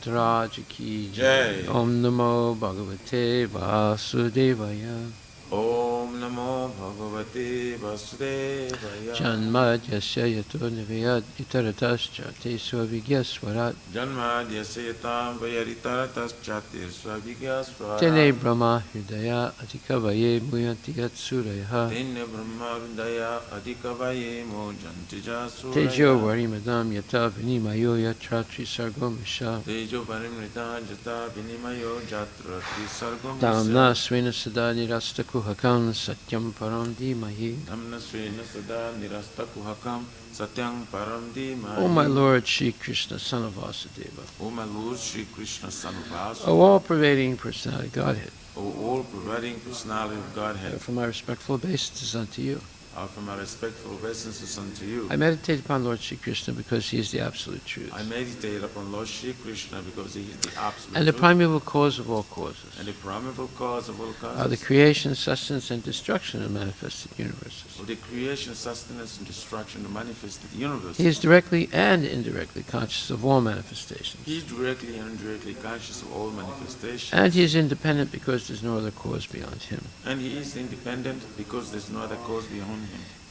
Maharaj ki jai. Om Namo Bhagavate Vasudevaya. Om Namo Bhagavate Vasudevaya. Janmadyasya yato nivayad itaratascha te swavigyaswarat. Janmadyasya yatam vayaritarataschat swavigyaswarat. Tene Brahma Hridaya Adhikavaye Muyanti Yatsuraya. Tene Brahma Hridaya Adhikavaye Muyanti Yatsuraya. Tejo Varimadam Yata Vinimayo Yatratri Sargomisha. Tejo Varimadam Yata Vinimayo Yatratri Sargomisha. Damna Svena Sada Nirasta Kuhakam Satyam Param Dhimahi. Damna Svena Sada Nirasta Kuhakam Satyam Param Dhimahi. O my Lord Shri Krishna, son of Vasudeva. O my Lord Shri Krishna, son of Vasudeva. O all-pervading personality Godhead. O all-pervading personality of Godhead. From my respectful obeisances unto you. Offer my respectful obeisances unto you. I meditate upon Lord Shri Krishna because he is the absolute truth. I meditate upon Lord Shri Krishna because he is the absolute and the truth. primeval cause of all causes. And the primeval cause of all causes. Of the creation, sustenance, and destruction of manifested universes. Of the creation, sustenance, and destruction of manifested universes. He is directly and indirectly conscious of all manifestations. He is directly and indirectly conscious of all manifestations. And he is independent because there is no other cause beyond him. And he is independent because there is no other cause beyond him.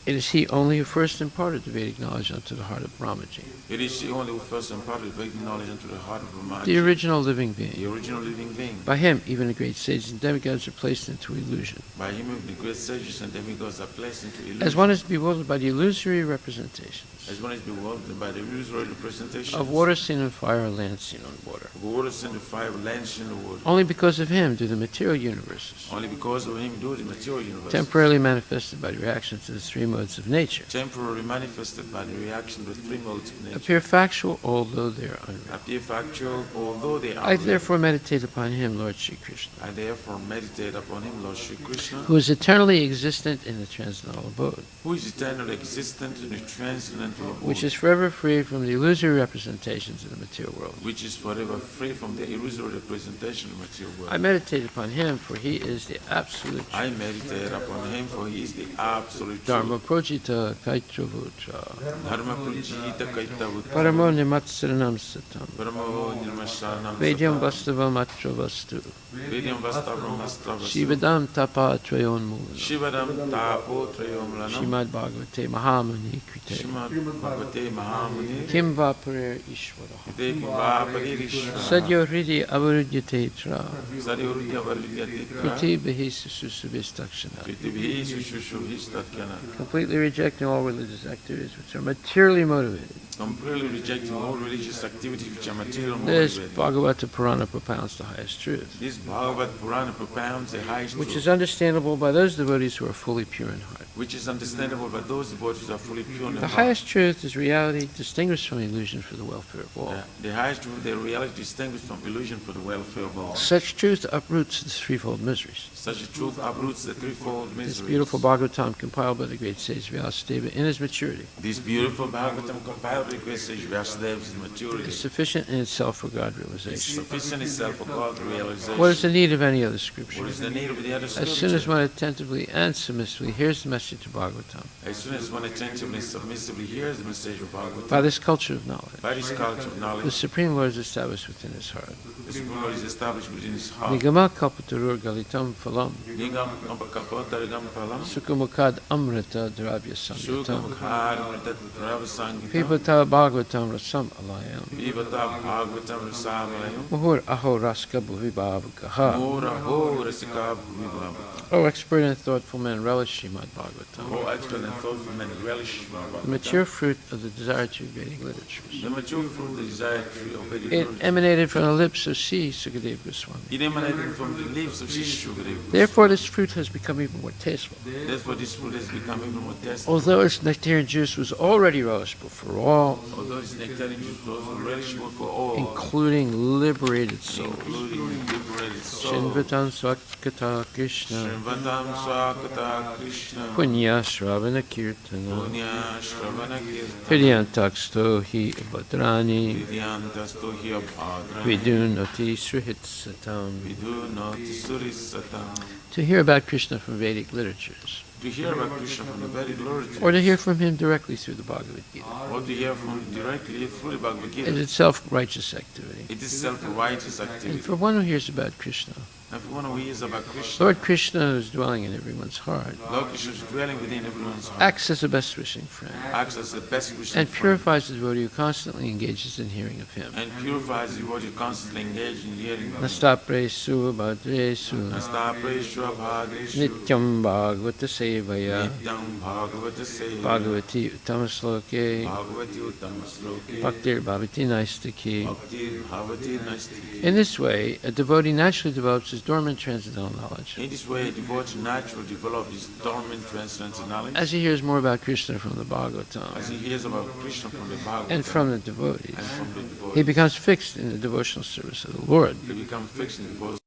It is he only who first imparted the Vedic knowledge unto the heart of Brahmaji. It is he only who first imparted Vedic knowledge unto the heart of Brahmaji. The original living being. The original living being. By him, even the great sages and demigods are placed into illusion. By him, even the great sages and demigods are placed into illusion. As one is bewildered by the illusory representations. As one is bewildered by the illusory representations. Of water seen on fire, land seen on water. Of water seen on fire, land seen on water. Only because of him do the material universes. Only because of him do the material universes. Temporarily manifested by the reaction to the three modes of nature. Temporarily manifested by the reaction to the three modes of nature. Appear factual, although they are unreal. Appear factual, although they are I therefore meditate upon him, Lord Shri Krishna. I therefore meditate upon him, Lord Shri Krishna. Who is eternally existent in the transcendental abode. Who is eternally existent in the transcendental abode. Which is forever free from the illusory representations of the material world. Which is forever free from the illusory representation of the material world. I meditate upon him, for he is the absolute truth. I meditate upon him, for he is the absolute truth. Dharma projita kaitravudra. Dharma projita kaitravudra. Paramo nimatsaranam satam. Paramo nimatsaranam satam. Vedyam vastavam atravastu. Vedyam vastavam atravastu. Shivadam tapa trayon mulanam. Shivadam tapo trayon mulanam. Srimad Bhagvatam Mahamuni krite. Srimad Bhagvatam Mahamuni. Kim vaparer ishvara. Kim vaparer ishvara. Sadyo hridi avarudyate tra. Sadyo hridi avarudyate tra. Kriti bihi sususuvistakshana. Kriti bihi sususuvistakshana. Completely rejecting all religious activities which are materially motivated. Completely rejecting all religious activities which are material This motivated. Bhagavata Purana propounds the highest truth. This Bhagavad Purana propounds the highest truth. Which is understandable by those devotees who are fully pure in heart. Which is understandable by those devotees who are fully pure in The heart. highest truth is reality distinguished from illusion for the welfare of all. The highest truth, the reality distinguished from illusion for the welfare of all. Such truth uproots the threefold miseries. Such a truth uproots the threefold miseries. This beautiful Bhagavatam compiled by the great sage Vyasadeva in his maturity. This beautiful Bhagavatam compiled by the great sage Vyasadeva's maturity. Is sufficient in itself for God It's realization. sufficient itself for God realization. What is the need of any other scripture? What is the need of the other scripture? As soon as one attentively and submissively hears the message of Bhagavatam, as soon as one attentively and submissively hears the message of Bhagavatam, by this culture of knowledge, by this culture of knowledge, the Supreme Lord is established within his heart. the Supreme Lord is established within his heart. Nigama kalpatarur galitam phalam. Nigam ampakapotarigam phalam. Sukamukad amrita dravya samyatam. Sukamukad amrita dravya samyatam. Pibata Bhagavatam rasam alayam. Pibata Bhagavatam rasam alayam. Muhur aho raska bhuvibhavakaha. Muhur aho rasika bhuvibhavakaha. O expert and thoughtful man, relish Srimad Bhagavatam. O expert and thoughtful man, relish Srimad Bhagavatam. The mature fruit of the desired true Vedic literatures. The mature fruit of the desired tree of Vedic It literature. emanated from the lips of Sri Sukadeva Goswami. It emanated from the lips of Sri Sukadeva. Therefore, this fruit has become even more tasteful. Therefore, this fruit has become even more tasteful. Although its nectarian juice was already relishable for all, Although its nectarian juice was relishable for all, including liberated souls. including liberated souls. Shinvatam Swakata Krishna. Srinvatam Swakata Krishna. Punya Shravana Kirtana. Punya Shravana Kirtana. Hridyantaksto hi Bhadrani. Vidyantasto hi abhadrani. Vidunati Srihitsatam. Vidunati Surisatam. To hear about Krishna from Vedic literatures. To to hear about Krishna from the very Lord, or to hear from him directly through the Bhagavad Gita. or to hear from him directly through the Bhagavad It Gita. is self-righteous activity. It is self-righteous And activity. for one who hears about Krishna, And for one who hears about Krishna, Lord Krishna is dwelling in everyone's heart, Lord Krishna is dwelling within everyone's heart, acts as a best wishing friend, acts as the best wishing and friend, purifies the devotee who constantly engages in hearing of him. and purifies the devotee constantly engaged in hearing of him. Nastapresu bhadresu Nastapreshu bhadreshu nityam bhagavata sevaya nityam bhagavata seva bhagavati uttamasloke bhagavati uttamasloke bhaktir bhavati naistaki. bhakti bhavati nasti. In this way, a devotee naturally develops his dormant transcendental knowledge. In this way, a devotee naturally develops his dormant transcendental knowledge. As he hears more about Krishna from the Bhagavatam As he hears about Krishna from the Bhagavatam and from the devotees, and from the devotees, he becomes fixed in the devotional service of the Lord. he becomes fixed in the devotion.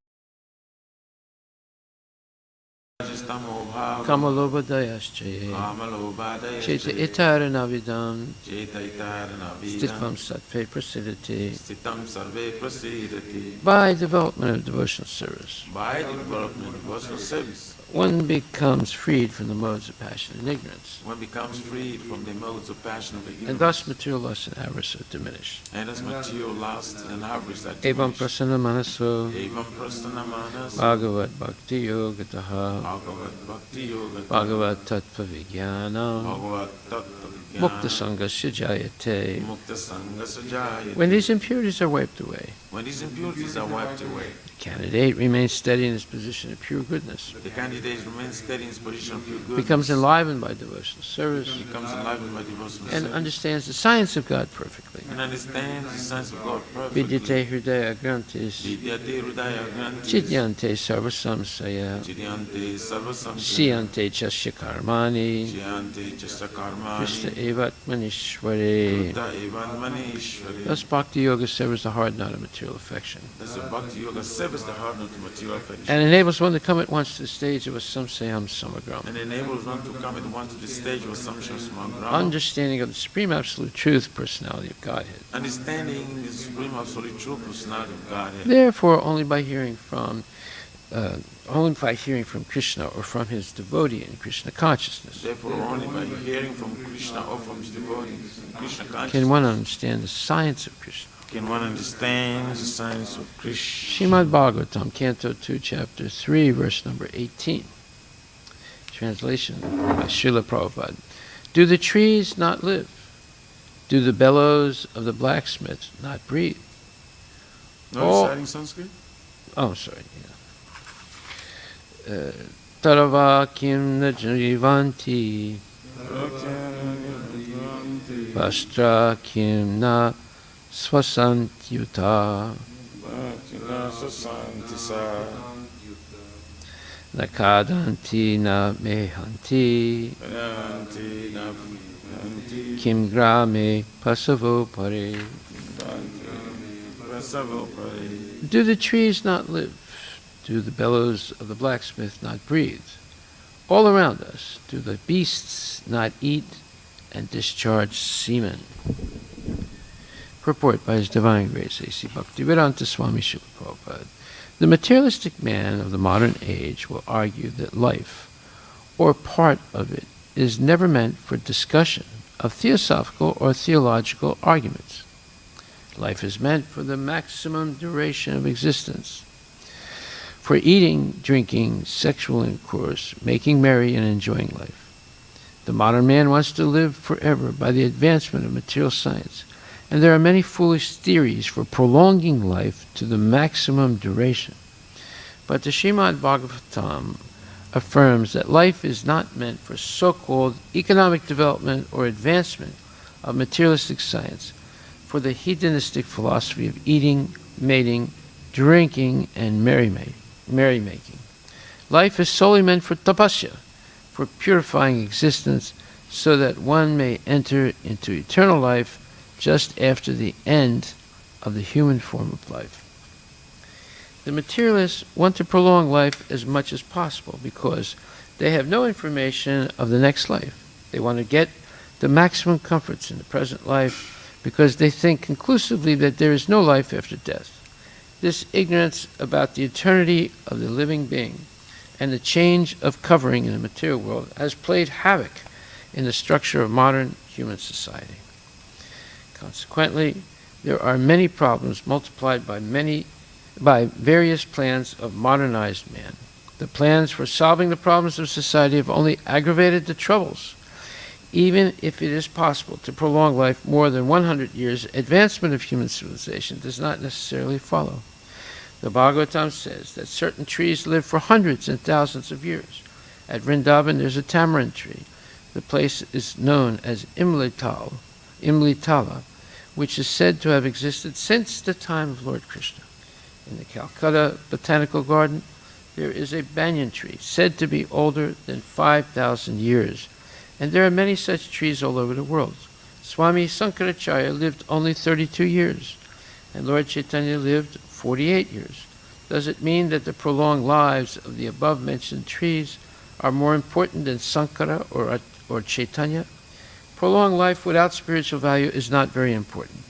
Kamalobhadayaschaye Cheta itaranavidam Stikvam Sattve Prasidati. Stitam sarve prasidati. By development of devotional service, By the development of devotional service, one becomes freed from the modes of passion and ignorance, one becomes freed from the modes of passion of ignorance, and thus material lust and avarice are diminished. and as material lust and avarice that Evam diminish. prasana manaso Evam prasthana manas Bhagavat Bhakti Yogataha Bhagavat Bhakti Yoga Bhagavat Tattva Vijnanam Bhagavat Tattva Mukta Sangasya Jayate. Mukta Sangha Sajayate. When these impurities are wiped away, When these impurities are wiped away, the candidate remains steady in his position of pure goodness, the candidate remains steady in his position of pure goodness, becomes enlivened by devotional service, becomes enlivened by devotional and service, understands the science of God perfectly. and understands the science of God perfectly. Vidyate Hridaya Grantis Vidyate Hridaya Grantis Chidyante Sarvasamsaya Chidyante Sarvasamsaya Siyante Chasya Karmani Chidyante Chasya Krishna Karmani Evatmanishware. Krita Evan Manishwari. Thus Bhakti Yoga severs the heart not of material affection, Thus the Bhakti Yoga severs the heart not to material affection, and enables one to come at once to the stage of a samsayam samagram, and enables one to come at once to the stage of Samshaya Samagrama, understanding of the supreme absolute truth, personality of Godhead. understanding the supreme absolute true personality of Godhead. Therefore, only by hearing from Krishna or from his devotee in Krishna consciousness Therefore, only by hearing from Krishna or from his devotees in Krishna can consciousness one understand the science of Krishna. can one understand the science of Krishna. Srimad Bhagvatam, Canto 2, Chapter 3, verse number 18. Translation by Srila Prabhupada. Do the trees not live? Do the bellows of the blacksmith not breathe? No reciting Sanskrit? Oh, sorry. Tarava kim na jivanti, vastra kim na swasantyuta, nakadanti na mehanti, kim grame pasavo pare. Do the trees not live? Do the bellows of the blacksmith not breathe? All around us, do the beasts not eat and discharge semen? Purport by His Divine Grace, A.C. Bhaktivedanta Swami Srila Prabhupada. The materialistic man of the modern age will argue that life, or part of it, is never meant for discussion of theosophical or theological arguments. Life is meant for the maximum duration of existence, for eating, drinking, sexual intercourse, making merry, and enjoying life. The modern man wants to live forever by the advancement of material science, and there are many foolish theories for prolonging life to the maximum duration. But the Srimad Bhagvatam affirms that life is not meant for so-called economic development or advancement of materialistic science, for the hedonistic philosophy of eating, mating, drinking, and merrymaking. Life is solely meant for tapasya, for purifying existence, so that one may enter into eternal life just after the end of the human form of life. The materialists want to prolong life as much as possible because they have no information of the next life. They want to get the maximum comforts in the present life because they think conclusively that there is no life after death. This ignorance about the eternity of the living being and the change of covering in the material world has played havoc in the structure of modern human society. Consequently, there are many problems multiplied by various plans of modernized man. The plans for solving the problems of society have only aggravated the troubles. Even if it is possible to prolong life more than 100 years, advancement of human civilization does not necessarily follow. The Bhagavatam says that certain trees live for hundreds and thousands of years. At Vrindavan, there's a tamarind tree. The place is known as Imlitala, which is said to have existed since the time of Lord Krishna. In the Calcutta Botanical Garden, there is a banyan tree said to be older than 5,000 years, and there are many such trees all over the world. Swami Sankaracharya lived only 32 years, and Lord Chaitanya lived 48 years. Does it mean that the prolonged lives of the above-mentioned trees are more important than Sankara or Chaitanya? Prolonged life without spiritual value is not very important.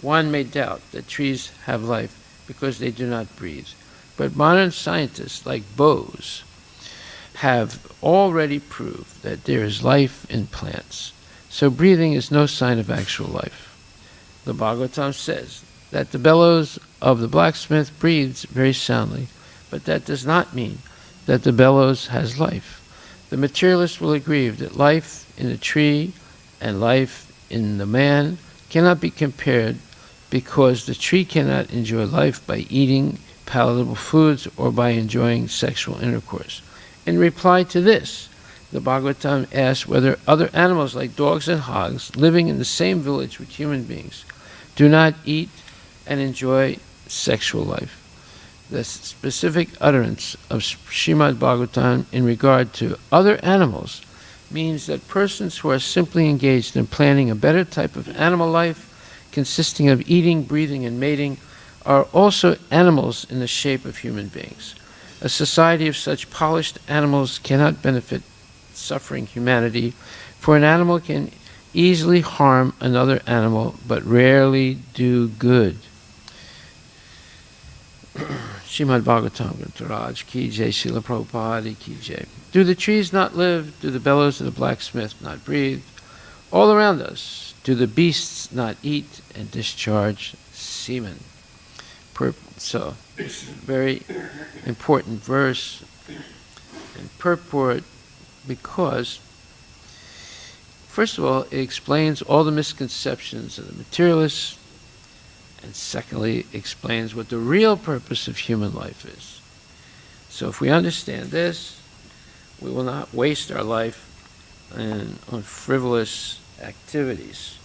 One may doubt that trees have life because they do not breathe. But modern scientists like Bose have already proved that there is life in plants. So breathing is no sign of actual life. The Bhagavatam says that the bellows of the blacksmith breathes very soundly, but that does not mean that the bellows has life. The materialist will agree that life in a tree and life in the man cannot be compared, because the tree cannot enjoy life by eating palatable foods or by enjoying sexual intercourse. In reply to this, the Bhagavatam asks whether other animals like dogs and hogs living in the same village with human beings do not eat and enjoy sexual life. The specific utterance of Srimad Bhagvatam in regard to other animals means that persons who are simply engaged in planning a better type of animal life, consisting of eating, breathing, and mating, are also animals in the shape of human beings. A society of such polished animals cannot benefit suffering humanity, for an animal can easily harm another animal, but rarely do good. Srimad Bhagavatam, Grantaraj, Ki Jai, Srila Prabhupada, Ki Jai. Do the trees not live? Do the bellows of the blacksmith not breathe? All around us, do the beasts not eat and discharge semen? So, this is a very important verse and purport, because, first of all, it explains all the misconceptions of the materialists, and secondly, explains what the real purpose of human life is. So if we understand this, we will not waste our life on frivolous activities.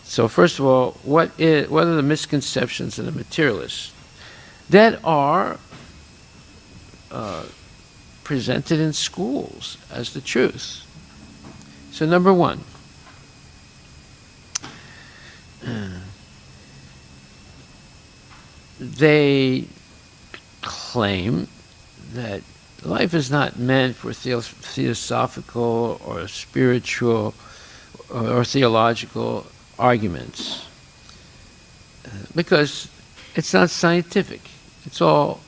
So first of all, what are the misconceptions of the materialists that are presented in schools as the truth? So number one, they claim that life is not meant for theosophical or spiritual or theological arguments, because it's not scientific. It's all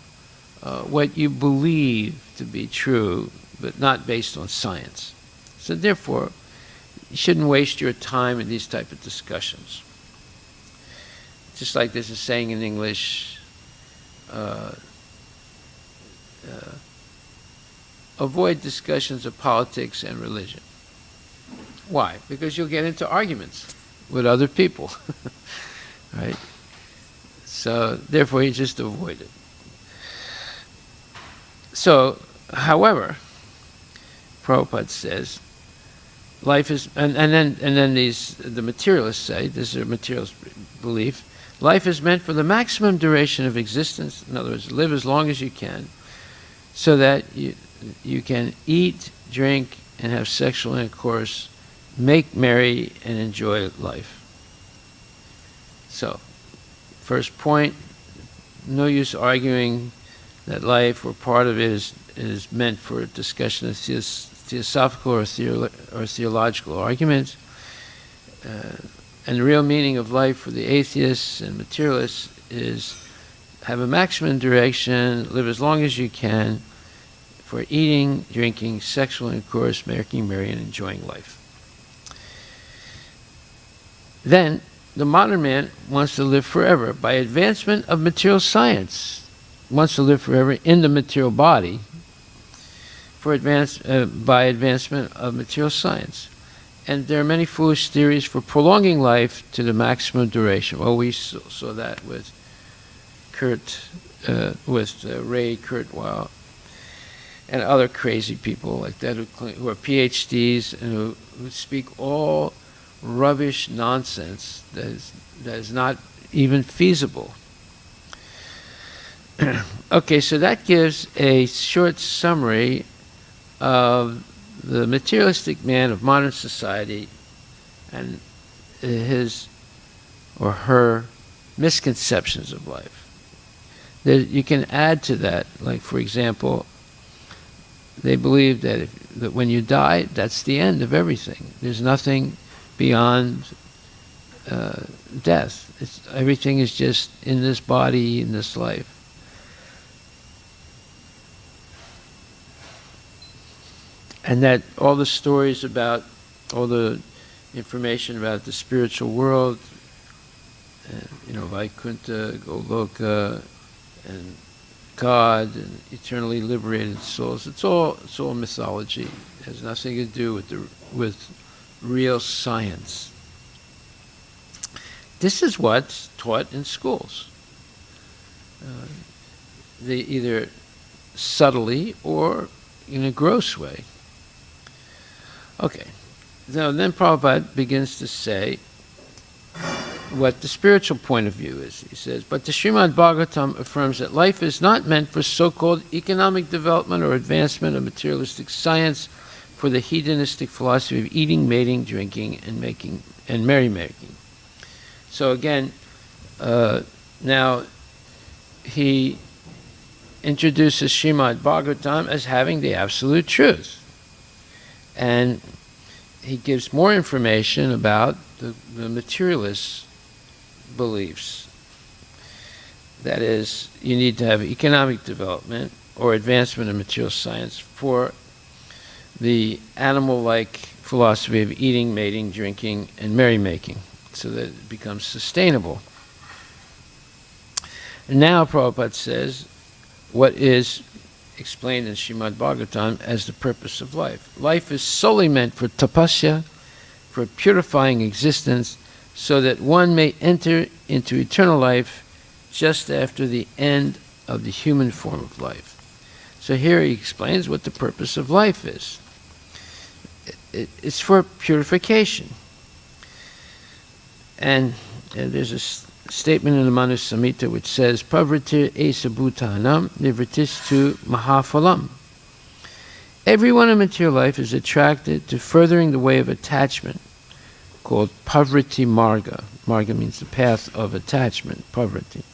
what you believe to be true, but not based on science. So therefore, you shouldn't waste your time in these type of discussions. Just like there's a saying in English, avoid discussions of politics and religion. Why? Because you'll get into arguments with other people, right? So therefore, you just avoid it. So, however, Prabhupada says, life is, and then the materialists say, this is a materialist belief, life is meant for the maximum duration of existence. In other words, live as long as you can, so that you can eat, drink, and have sexual intercourse, make merry, and enjoy life. So, first point, no use arguing that life or part of it is meant for a discussion of theosophical or theological arguments. And the real meaning of life for the atheists and materialists is have a maximum duration, live as long as you can, for eating, drinking, sexual intercourse, making merry, and enjoying life. Then, the modern man wants to live forever by advancement of material science, wants to live forever in the material body by advancement of material science. And there are many foolish theories for prolonging life to the maximum duration. Well, we saw that with Ray Kurzweil and other crazy people like that who are PhDs and who speak all rubbish nonsense that is not even feasible. Okay, so that gives a short summary of the materialistic man of modern society and his or her misconceptions of life. You can add to that, like for example, they believe that that when you die, that's the end of everything. There's nothing beyond death. Everything is just in this body, in this life. And that all the stories about, all the information about the spiritual world, Vaikuntha, Goloka, and God, and eternally liberated souls, it's all mythology. It has nothing to do with real science. This is what's taught in schools. They either subtly or in a gross way. Okay, so then Prabhupada begins to say what the spiritual point of view is. He says, but the Srimad Bhagvatam affirms that life is not meant for so-called economic development or advancement of materialistic science, for the hedonistic philosophy of eating, mating, drinking, and merrymaking. So again, now he introduces Srimad Bhagvatam as having the absolute truth. And he gives more information about the materialist beliefs. That is, you need to have economic development or advancement of material science for the animal-like philosophy of eating, mating, drinking, and merrymaking, so that it becomes sustainable. And now Prabhupada says what is explained in Srimad Bhagavatam as the purpose of life. Life is solely meant for tapasya, for purifying existence, so that one may enter into eternal life just after the end of the human form of life. So here he explains what the purpose of life is. It's for purification. And there's a statement in the Manu Samhita which says, Pravritir esa bhutanam nivritis mahaphalam. Everyone in material life is attracted to furthering the way of attachment, called pavriti marga. Marga means the path of attachment, pavriti.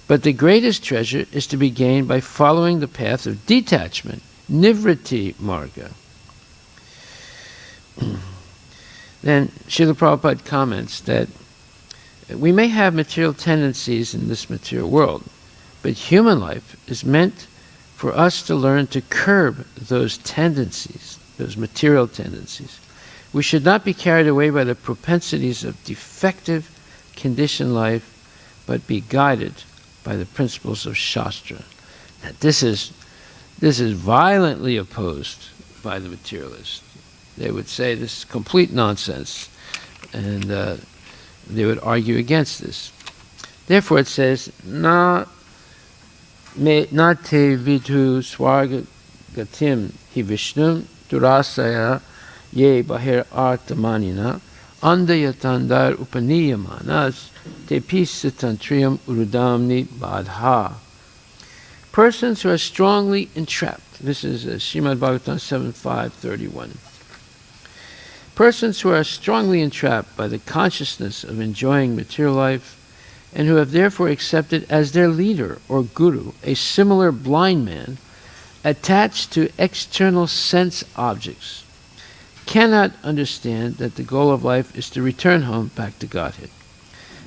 But the greatest treasure is to be gained by following the path of detachment, nivriti marga. Then Srila Prabhupada comments that we may have material tendencies in this material world, but human life is meant for us to learn to curb those tendencies, those material tendencies. We should not be carried away by the propensities of defective, conditioned life, but be guided by the principles of Shastra. Now, this is violently opposed by the materialists. They would say this is complete nonsense, and they would argue against this. Therefore it says, na te vidhu swargatim hi vishnum durasaya ye bahir artamanina andayatandar upaniyamanas te pisatantriyam urudamni badha. Persons who are strongly entrapped. This is Srimad Bhagavatam 7.5.31. Persons who are strongly entrapped by the consciousness of enjoying material life and who have therefore accepted as their leader or guru a similar blind man attached to external sense objects cannot understand that the goal of life is to return home back to Godhead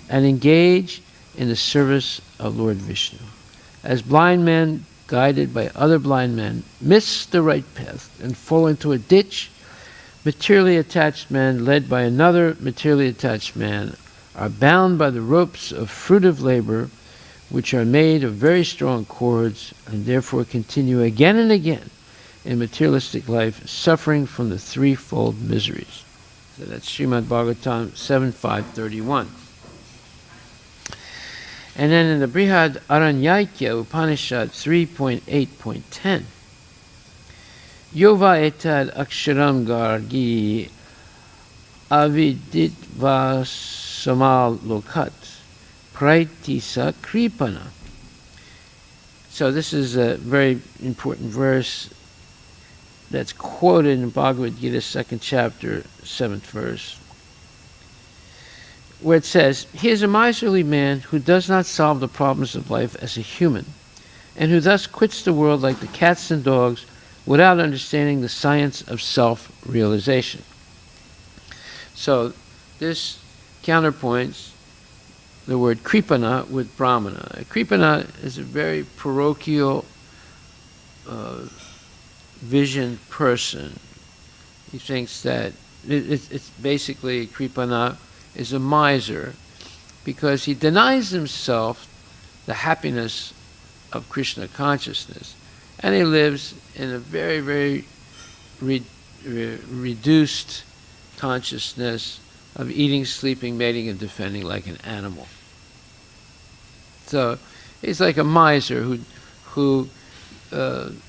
and engage in the service of Lord Vishnu. As blind men guided by other blind men, miss the right path and fall into a ditch, materially attached men, led by another materially attached man, are bound by the ropes of fruitive labor, which are made of very strong cords, and therefore continue again and again in materialistic life, suffering from the threefold miseries. So that's Srimad Bhagavatam 7.5.31. And then in the Brihad Aranyakya Upanishad 3.8.10, Yova etad aksharam gargi aviditva samal lokat praitisa kripana. So this is a very important verse that's quoted in Bhagavad Gita, 2nd chapter, 7th verse, where it says, "He is a miserly man who does not solve the problems of life as a human, and who thus quits the world like the cats and dogs without understanding the science of self-realization." So this counterpoints the word kripana with brahmana. Kripana is a very parochial vision person. He thinks that it's basically, kripana is a miser because he denies himself the happiness of Krishna consciousness, and he lives in a very, very reduced consciousness of eating, sleeping, mating, and defending like an animal. So he's like a miser who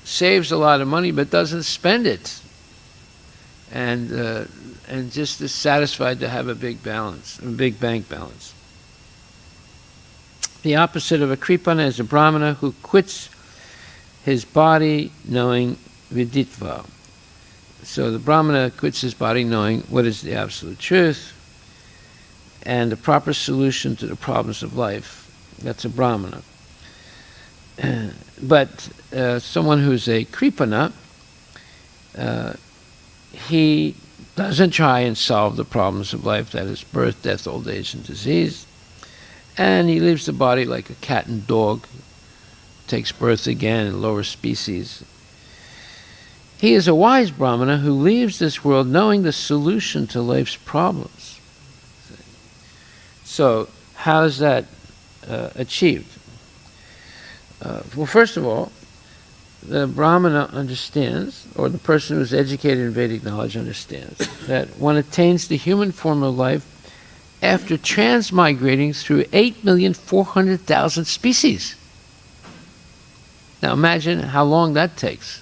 saves a lot of money but doesn't spend it, and just is satisfied to have a big balance, a big bank balance. The opposite of a kripana is a brahmana who quits his body knowing viditva. So the brahmana quits his body knowing what is the absolute truth and the proper solution to the problems of life. That's a brahmana. But someone who's a kripana, he doesn't try and solve the problems of life, that is birth, death, old age, and disease. And he leaves the body like a cat and dog, takes birth again in lower species. He is a wise brahmana who leaves this world knowing the solution to life's problems. So how is that achieved? Well, first of all, the brahmana understands, or the person who is educated in Vedic knowledge understands, that one attains the human form of life after transmigrating through 8,400,000 species. Now imagine how long that takes.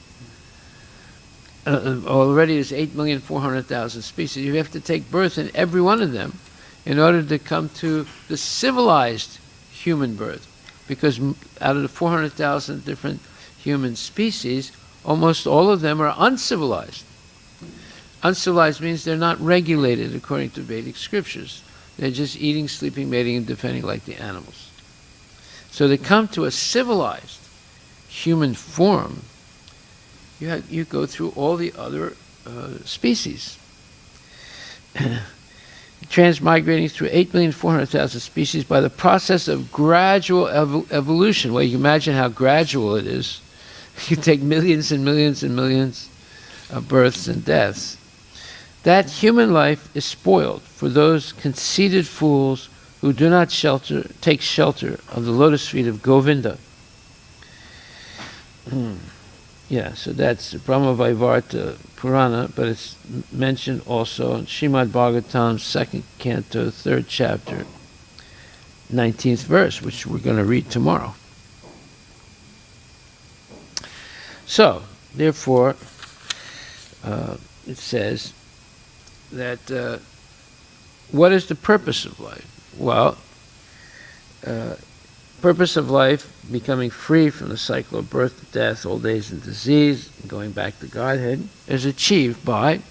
Already there's 8,400,000 species. You have to take birth in every one of them in order to come to the civilized human birth. Because out of the 400,000 different human species, almost all of them are uncivilized. Uncivilized means they're not regulated according to Vedic scriptures. They're just eating, sleeping, mating, and defending like the animals. So to come to a civilized human form, you go through all the other species. Transmigrating through 8,400,000 species by the process of gradual evolution. Well, you can imagine how gradual it is. You take millions and millions and millions of births and deaths. That human life is spoiled for those conceited fools who do not take shelter of the lotus feet of Govinda. Yeah, so that's Brahma Vaivarta Purana, but it's mentioned also in Srimad Bhagavatam, 2nd canto, 3rd chapter, 19th verse, which we're going to read tomorrow. So, therefore, it says that what is the purpose of life? Well, purpose of life, becoming free from the cycle of birth, death, old age, and disease, going back to Godhead, is achieved by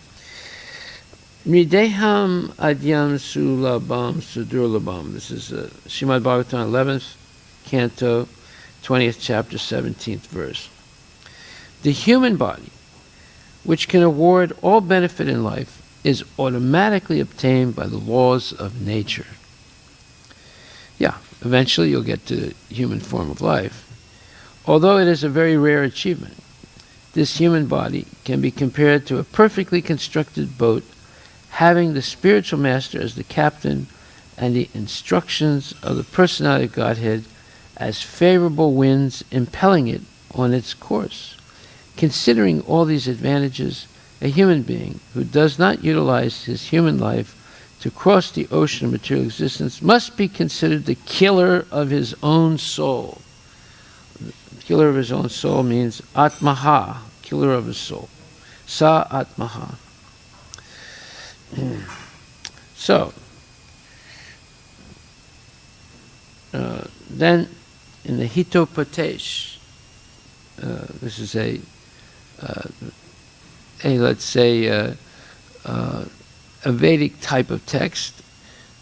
Mrideham Adyam Sulabam Sudurlabam. This is Srimad Bhagavatam, 11th canto, 20th chapter, 17th verse. The human body, which can award all benefit in life, is automatically obtained by the laws of nature. Yeah, eventually you'll get to the human form of life. Although it is a very rare achievement, this human body can be compared to a perfectly constructed boat having the spiritual master as the captain and the instructions of the personality of Godhead as favorable winds impelling it on its course. Considering all these advantages, a human being who does not utilize his human life to cross the ocean of material existence must be considered the killer of his own soul. The killer of his own soul means Atmaha, killer of his soul. Sa Atmaha. So, then in the Hitopadesh, this is let's say a Vedic type of text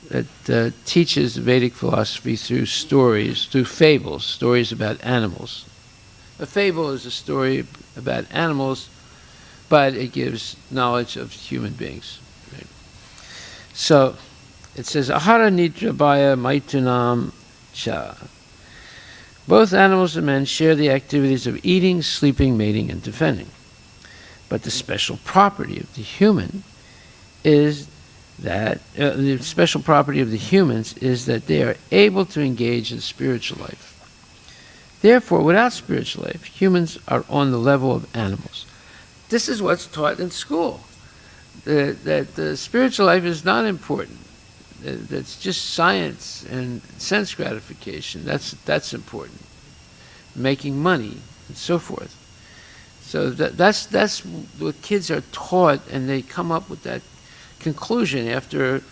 that teaches Vedic philosophy through stories, through fables, stories about animals. A fable is a story about animals, but it gives knowledge of human beings. Right? So it says, Ahara Nidra Bhaya Maitunam Cha. Both animals and men share the activities of eating, sleeping, mating, and defending. But the special property of the human is that the special property of the humans is that they are able to engage in spiritual life. Therefore, without spiritual life, humans are on the level of animals. This is what's taught in school. That the spiritual life is not important. That's just science and sense gratification. That's important. Making money and so forth. So that's what kids are taught, and they come up with that conclusion after,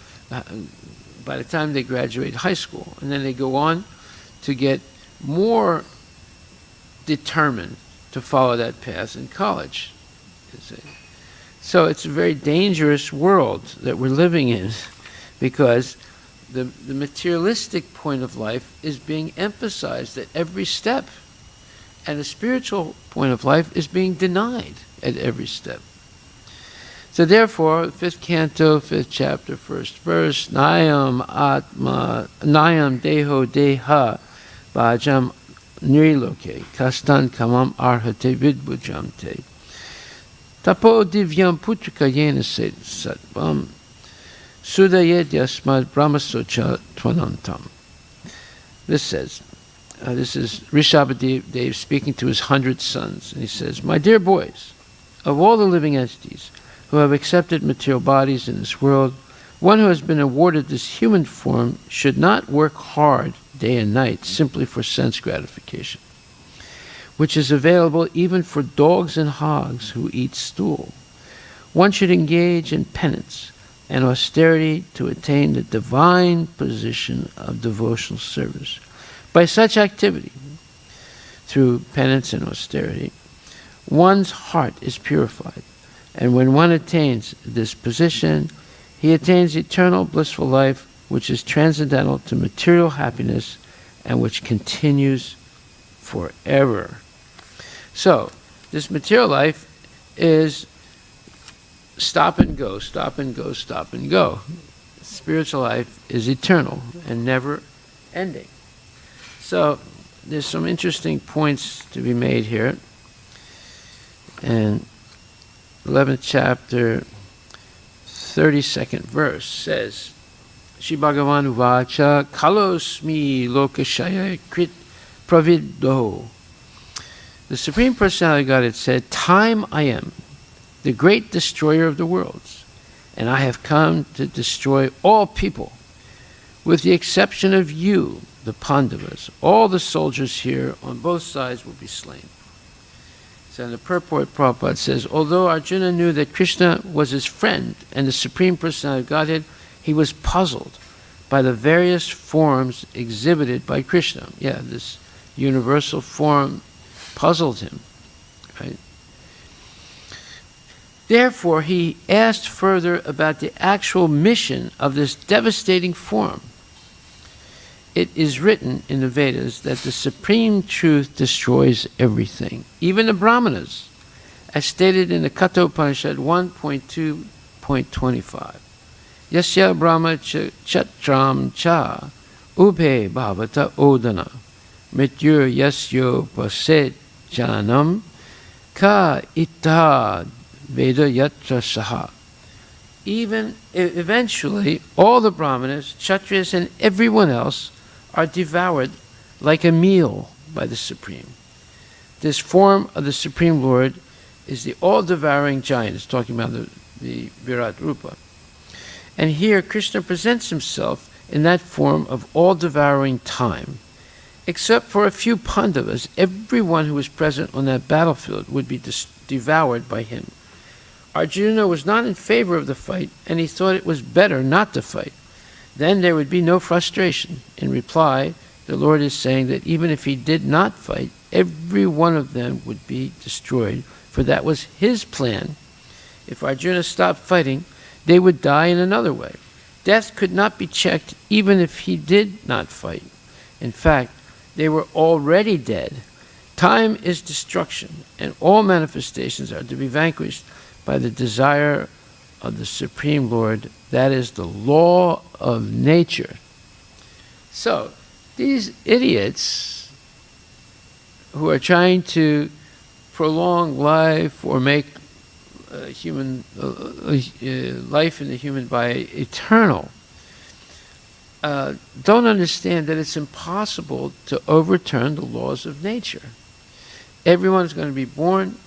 by the time they graduate high school, and then they go on to get more determined to follow that path in college. So it's a very dangerous world that we're living in, because the materialistic point of life is being emphasized at every step, and the spiritual point of life is being denied at every step. So therefore, 5th canto, 5th chapter, 1st verse, Nayam Atma, Nayam Deho Deha Bhajam Nriloke, Kastan Kamam Arhate Vidbujamte. Tapo Divyam Putrika Yena Satvam Sudayed Yasmad Brahmasocha Twanantam. This says, this is Rishabhadev speaking to his 100 sons, and he says, My dear boys, of all the living entities who have accepted material bodies in this world, one who has been awarded this human form should not work hard day and night simply for sense gratification, which is available even for dogs and hogs who eat stool. One should engage in penance and austerity to attain the divine position of devotional service. By such activity, through penance and austerity, one's heart is purified, and when one attains this position, he attains eternal blissful life, which is transcendental to material happiness and which continues forever. So, this material life is stop and go, stop and go, stop and go. Spiritual life is eternal and never ending. So, there's some interesting points to be made here. And 11th chapter, 32nd verse says, Shri Bhagavan Uvacha Kalosmi Lokashaya Krit Praviddo. The Supreme Personality of Godhead said, Time I am, the great destroyer of the worlds, and I have come to destroy all people, with the exception of you, the Pandavas. All the soldiers here on both sides will be slain. So in the purport, Prabhupada says, although Arjuna knew that Krishna was his friend and the Supreme Personality of Godhead, he was puzzled by the various forms exhibited by Krishna. Yeah, this universal form puzzled him, right? Therefore, he asked further about the actual mission of this devastating form. It is written in the Vedas that the supreme truth destroys everything, even the Brahmanas, as stated in the Kathopanishad 1.2.25. Yasya Brahma Chatram Cha Ubhe Bhavata Odana mrityur yasyo paset janam ka ita veda yatra saha. Even eventually, all the brahmanas, kshatriyas, and everyone else are devoured like a meal by the Supreme. This form of the Supreme Lord is the all-devouring giant. It's talking about the Virat Rupa. And here Krishna presents himself in that form of all-devouring time. Except for a few Pandavas, everyone who was present on that battlefield would be devoured by him. Arjuna was not in favor of the fight, and he thought it was better not to fight. Then there would be no frustration. In reply, the Lord is saying that even if he did not fight, every one of them would be destroyed, for that was his plan. If Arjuna stopped fighting, they would die in another way. Death could not be checked even if he did not fight. In fact, they were already dead. Time is destruction, and all manifestations are to be vanquished by the desire of the Supreme Lord. That is the law of nature. So, these idiots who are trying to prolong life or make human life in the human body eternal don't understand that it's impossible to overturn the laws of nature. Everyone's going to be born,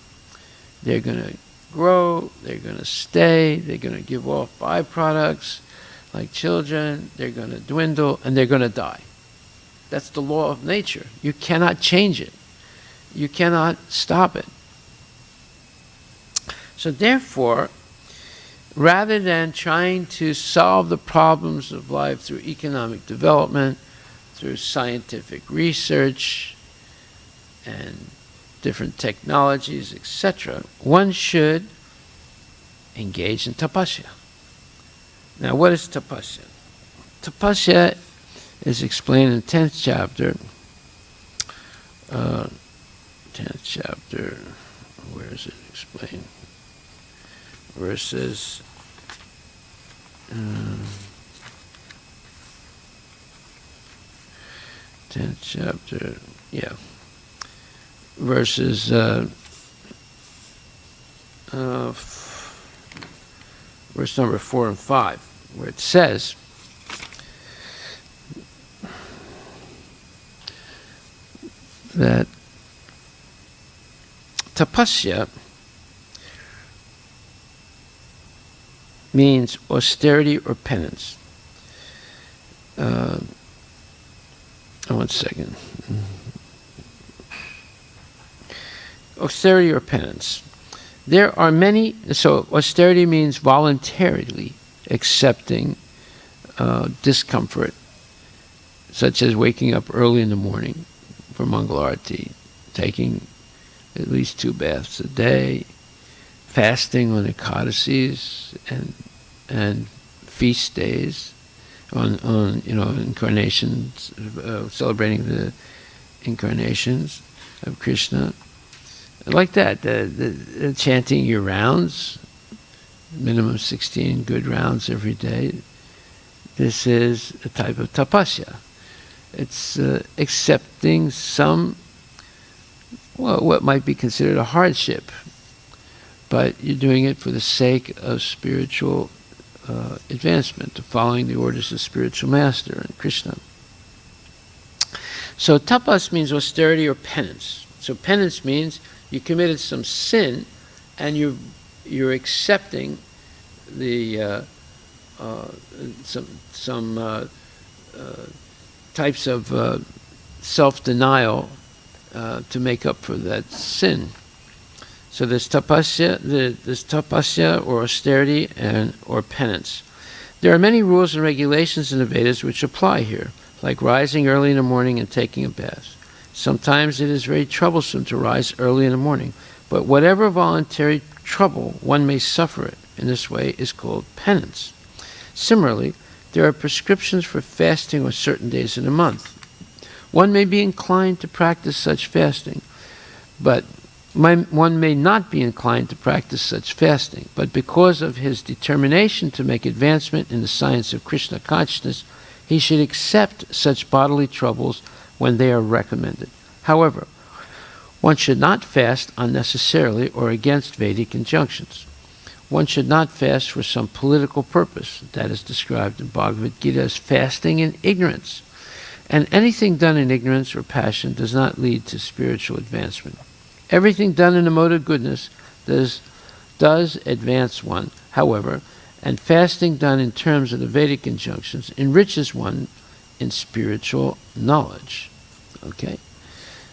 they're going to grow, they're going to stay, they're going to give off byproducts like children, they're going to dwindle, and they're going to die. That's the law of nature. You cannot change it. You cannot stop it. So therefore, rather than trying to solve the problems of life through economic development, through scientific research, and different technologies, etc., one should engage in tapasya. Now, what is tapasya? Tapasya is explained in 10th chapter. 10th chapter, where is it explained? Verses 10th chapter, yeah. Verses verse number 4 and 5, where it says, that tapasya means austerity or penance. One second. Austerity or penance. There are many, so austerity means voluntarily accepting discomfort, such as waking up early in the morning for Mangal Arati, taking at least 2 baths a day, fasting on Ekadasis and feast days, on incarnations, celebrating the incarnations of Krishna, like that. The chanting your rounds, minimum 16 good rounds every day. This is a type of tapasya. It's accepting some, what might be considered a hardship, but you're doing it for the sake of spiritual advancement, of following the orders of spiritual master and Krishna. So tapas means austerity or penance. So penance means you committed some sin, and you're accepting the some types of self-denial to make up for that sin. So there's tapasya or austerity or penance. There are many rules and regulations in the Vedas which apply here, like rising early in the morning and taking a bath. Sometimes it is very troublesome to rise early in the morning, but whatever voluntary trouble one may suffer in this way is called penance. Similarly, there are prescriptions for fasting on certain days in a month. One may be inclined to practice such fasting, but one may not be inclined to practice such fasting, but because of his determination to make advancement in the science of Krishna consciousness, he should accept such bodily troubles when they are recommended. However, one should not fast unnecessarily or against Vedic injunctions. One should not fast for some political purpose. That is described in Bhagavad Gita as fasting in ignorance. And anything done in ignorance or passion does not lead to spiritual advancement. Everything done in a mode of goodness does advance one, however, and fasting done in terms of the Vedic injunctions enriches one in spiritual knowledge. Okay?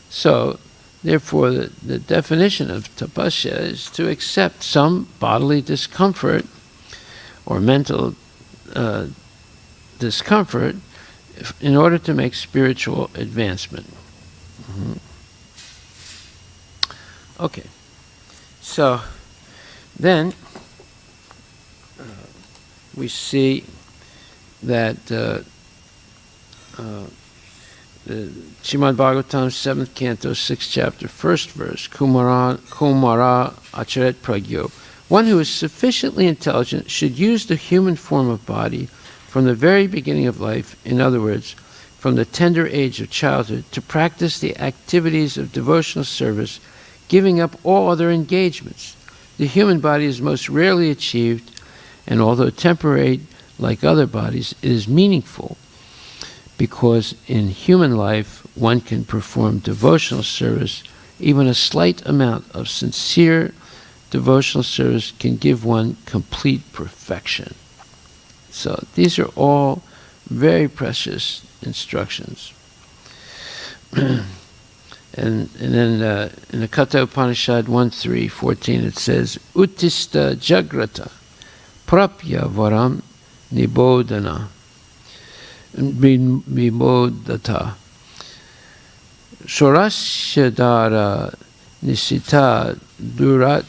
So, therefore, the definition of tapasya is to accept some bodily discomfort or mental discomfort in order to make spiritual advancement. Mm-hmm. Okay. So, then we see that Srimad Bhagavatam, 7th canto, 6th chapter, 1st verse, Kumara acharet pragyo. One who is sufficiently intelligent should use the human form of body from the very beginning of life, in other words, from the tender age of childhood, to practice the activities of devotional service, giving up all other engagements. The human body is most rarely achieved, and although temporary like other bodies, it is meaningful, because in human life one can perform devotional service. Even a slight amount of sincere devotional service can give one complete perfection. So these are all very precious instructions. And then in the Katha Upanishad 1.3.14 it says, Uttista Jagrata Prapya Varam Nibodhana Vibodhata Sorasya Nisita Durat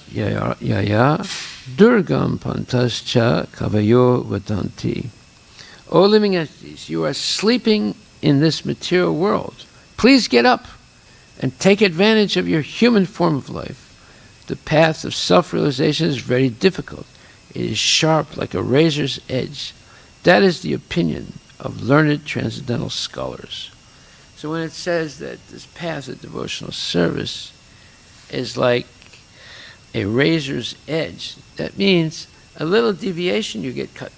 Yaya Durgam Pantascha Kavayo Vadanti. O living entities, you are sleeping in this material world. Please get up and take advantage of your human form of life. The path of self-realization is very difficult. It is sharp like a razor's edge. That is the opinion of learned transcendental scholars. So when it says that this path of devotional service is like a razor's edge, that means a little deviation you get cut.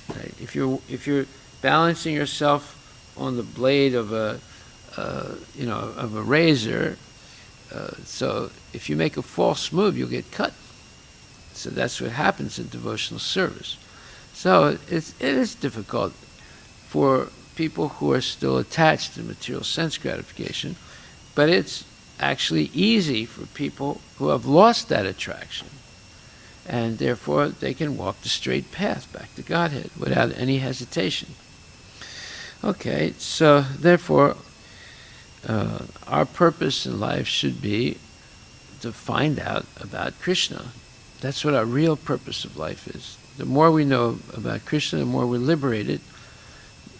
Right? If you're balancing yourself on the blade of a razor, so if you make a false move, you'll get cut. So that's what happens in devotional service. So it is difficult for people who are still attached to material sense gratification, but it's actually easy for people who have lost that attraction, and therefore they can walk the straight path back to Godhead without any hesitation. Okay, so therefore our purpose in life should be to find out about Krishna. That's what our real purpose of life is. The more we know about Krishna, the more we're liberated.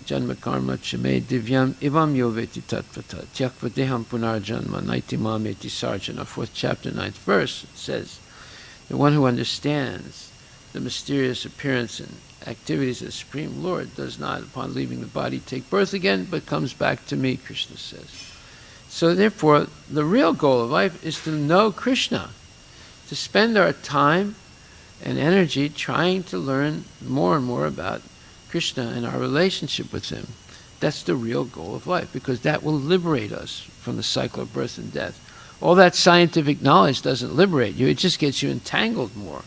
Janma karma chame divyam ivam yoveti tatvata tyakva deham punarjanma naiti mameti sarjana. 4th chapter, 9th verse, it says, the one who understands the mysterious appearance and activities of the Supreme Lord does not, upon leaving the body, take birth again, but comes back to me, Krishna says. So therefore, the real goal of life is to know Krishna, to spend our time and energy trying to learn more and more about Krishna and our relationship with him. That's the real goal of life, because that will liberate us from the cycle of birth and death. All that scientific knowledge doesn't liberate you, it just gets you entangled more.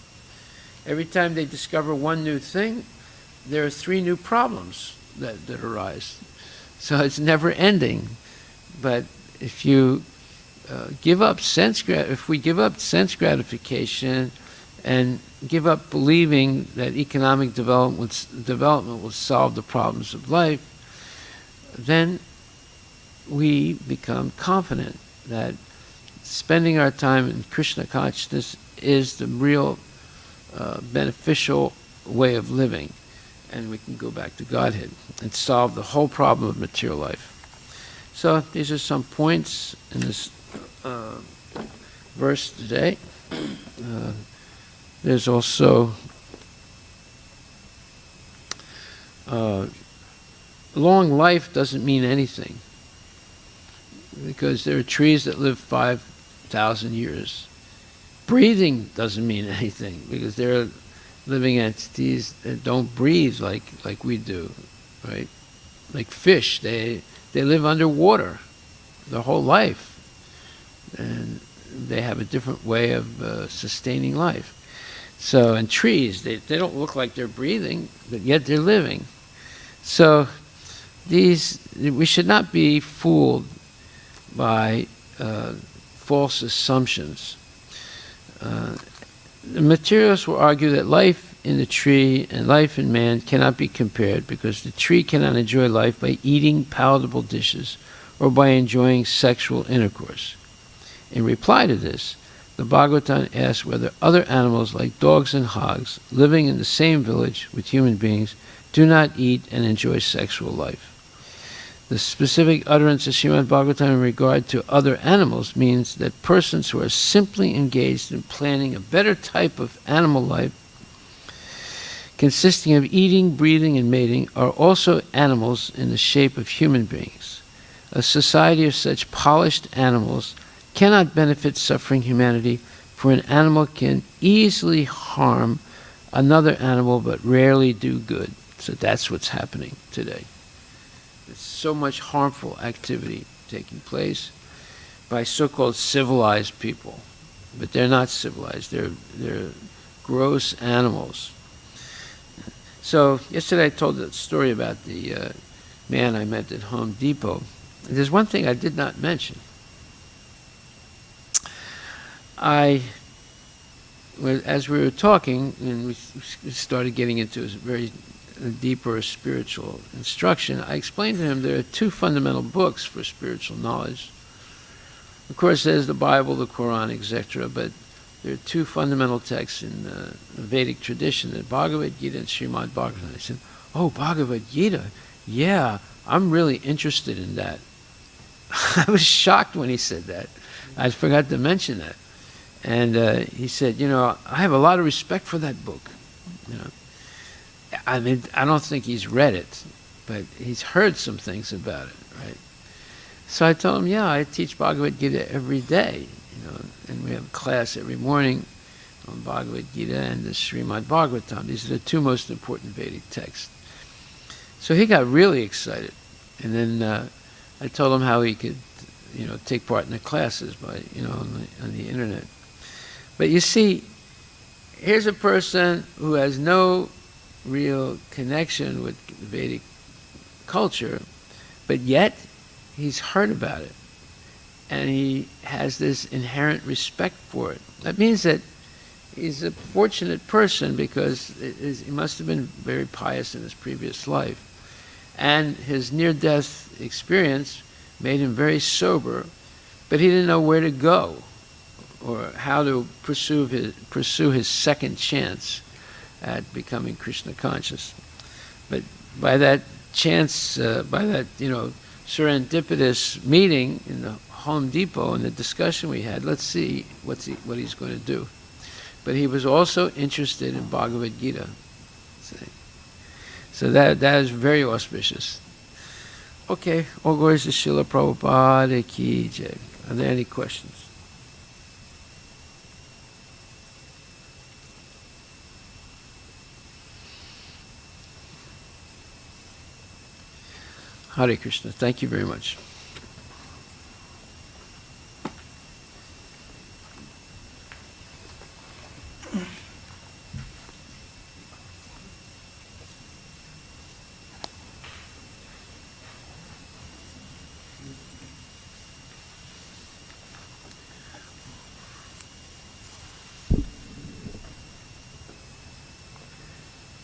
Every time they discover one new thing, there are 3 new problems that arise. So it's never ending. But if you give up if we give up sense gratification and give up believing that economic development will solve the problems of life, then we become confident that spending our time in Krishna consciousness is the real beneficial way of living, and we can go back to Godhead and solve the whole problem of material life. So these are some points in this verse today. There's also long life doesn't mean anything. because there are trees that live 5,000 years. Breathing doesn't mean anything, because they're living entities that don't breathe like we do, right? Like fish, they live underwater their whole life, and they have a different way of sustaining life. So, and trees, they don't look like they're breathing, but yet they're living. So we should not be fooled by false assumptions. The materialists will argue that life in the tree and life in man cannot be compared, because the tree cannot enjoy life by eating palatable dishes or by enjoying sexual intercourse. In reply to this, the Bhagavatam asks whether other animals like dogs and hogs living in the same village with human beings do not eat and enjoy sexual life. The specific utterance of Srimad Bhagavatam in regard to other animals means that persons who are simply engaged in planning a better type of animal life, consisting of eating, breathing, and mating, are also animals in the shape of human beings. A society of such polished animals cannot benefit suffering humanity, for an animal can easily harm another animal but rarely do good. So that's what's happening today. There's so much harmful activity taking place by so-called civilized people, but they're not civilized. They're gross animals. So yesterday I told the story about the man I met at Home Depot. There's one thing I did not mention. As we were talking, and we started getting into a very deeper spiritual instruction, I explained to him there are two fundamental books for spiritual knowledge. Of course, there's the Bible, the Quran, etc., but there are two fundamental texts in the Vedic tradition, the Bhagavad Gita and Srimad Bhagvatam. I said, "Oh, Bhagavad Gita, yeah, I'm really interested in that." I was shocked when he said that. I forgot to mention that. And he said, I have a lot of respect for that book. I mean, I don't think he's read it, but he's heard some things about it, right? So I told him, yeah, I teach Bhagavad Gita every day, and we have a class every morning on Bhagavad Gita and the Srimad Bhagvatam. These are the two most important Vedic texts. So he got really excited. And then I told him how he could, take part in the classes by, on the internet. But you see, here's a person who has no real connection with Vedic culture, but yet he's heard about it, and he has this inherent respect for it. That means that he's a fortunate person, because he must have been very pious in his previous life, and his near-death experience made him very sober, but he didn't know where to go or how to pursue his second chance at becoming Krishna conscious. But by that chance, by that serendipitous meeting in the Home Depot and the discussion we had, let's see what he's going to do. But he was also interested in Bhagavad Gita. So that is very auspicious. Okay, all glories to Srila Prabhupada ki jai. Are there any questions? Hare Krishna. Thank you very much.